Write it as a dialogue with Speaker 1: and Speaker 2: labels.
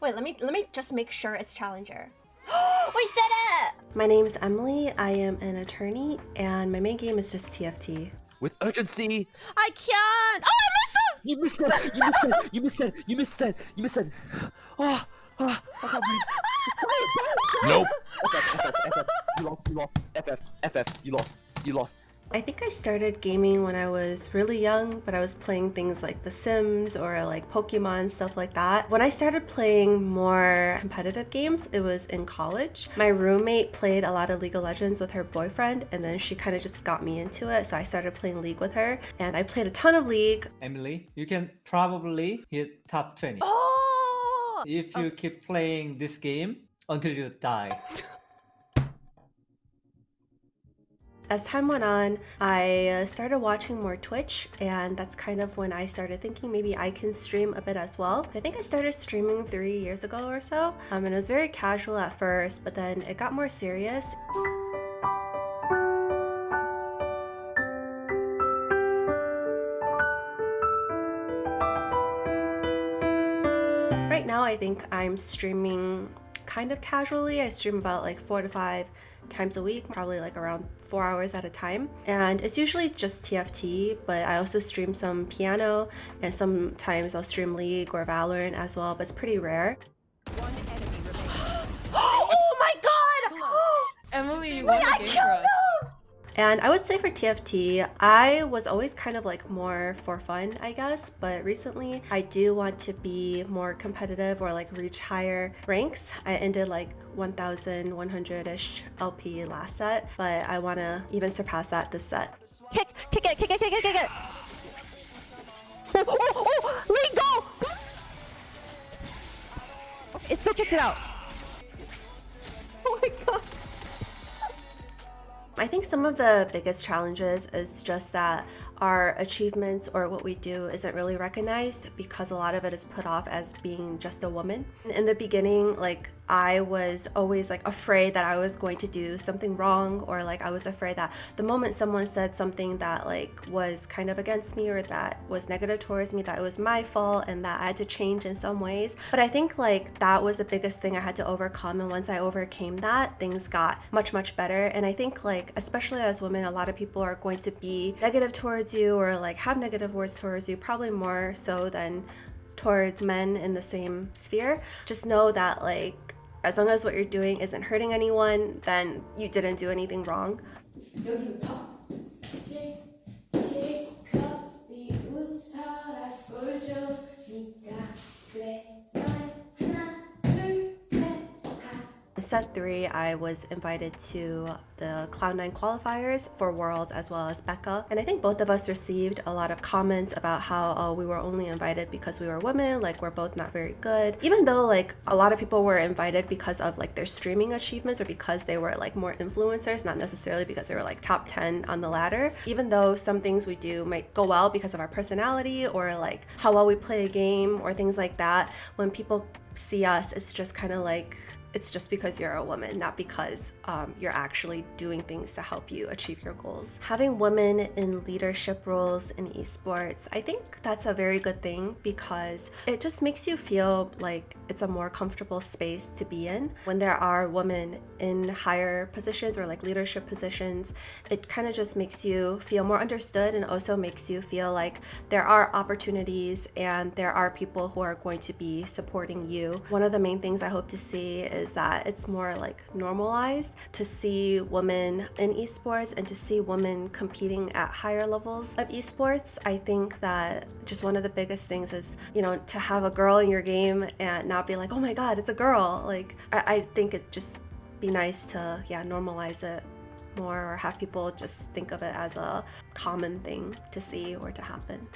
Speaker 1: Wait, let me just make sure it's challenger. We did it!
Speaker 2: My name's Emily, I am an attorney, and my main game is just TFT.
Speaker 3: With urgency.
Speaker 1: I can't! Oh, I
Speaker 3: You missed it! You missed it! You missed it! You missed it! You missed it! Oh, I can't breathe. Nope. FF, you lost. FF, you lost. You lost.
Speaker 2: I think I started gaming when I was really young, but I was playing things like The Sims or like Pokemon, stuff like that. When I started playing more competitive games, it was in college. My roommate played a lot of League of Legends with her boyfriend, and then she kind of just got me into it, so I started playing League with her, and I played a ton of League.
Speaker 4: Emily, you can probably hit top 20
Speaker 1: Oh!
Speaker 4: if you keep playing this game until you die.
Speaker 2: As time went on, I started watching more Twitch, and that's kind of when I started thinking maybe I can stream a bit as well. I think I started streaming 3 years ago or so, and it was very casual at first, but then it got more serious. Right now, I think I'm streaming kind of casually. I stream about like 4 to 5 times a week, probably like around 4 hours at a time. And it's usually just TFT, but I also stream some piano, and sometimes I'll stream League or Valorant as well, but it's pretty rare.
Speaker 5: One enemy remaining.
Speaker 1: Oh my god!
Speaker 5: Emily, you
Speaker 1: Wait,
Speaker 5: won
Speaker 1: I
Speaker 5: the game
Speaker 1: killed
Speaker 5: for us.
Speaker 1: him!
Speaker 2: And I would say for TFT, I was always kind of like more for fun, I guess, but recently I do want to be more competitive or like reach higher ranks. I ended like 1,100-ish LP last set, but I want to even surpass that this set.
Speaker 1: Kick it! Oh, Lee, go! It still kicked it out. Oh my god.
Speaker 2: I think some of the biggest challenges is just that our achievements or what we do isn't really recognized because a lot of it is put off as being just a woman. In the beginning, like I was always like afraid that I was going to do something wrong, or like I was afraid that the moment someone said something that like was kind of against me or that was negative towards me, that it was my fault and that I had to change in some ways. But I think like that was the biggest thing I had to overcome, and once I overcame that, things got much better. And I think like especially as women, a lot of people are going to be negative towards you or like have negative words towards you, probably more so than towards men in the same sphere. Just know that like as long as what you're doing isn't hurting anyone, then you didn't do anything wrong.
Speaker 6: 여기부터 실컷 비웃어라 꼴 좋으니까 그래 널 하나 둘셋
Speaker 2: In set 3, I was invited to the Cloud9 qualifiers for Worlds as well as Becca. And I think both of us received a lot of comments about how we were only invited because we were women, like we're both not very good. Even though like a lot of people were invited because of like their streaming achievements or because they were like more influencers, not necessarily because they were like top 10 on the ladder. Even though some things we do might go well because of our personality or like how well we play a game or things like that, when people see us, it's just kind of like, it's just because you're a woman, not because you're actually doing things to help you achieve your goals. Having women in leadership roles in esports, I think that's a very good thing because it just makes you feel like it's a more comfortable space to be in. When there are women in higher positions or like leadership positions, it kind of just makes you feel more understood and also makes you feel like there are opportunities and there are people who are going to be supporting you. One of the main things I hope to see is that it's more like normalized to see women in esports and to see women competing at higher levels of esports. I think that just one of the biggest things is, you know, to have a girl in your game and not be like, oh my god, it's a girl. Like I think it just be nice to normalize it more, or have people just think of it as a common thing to see or to happen.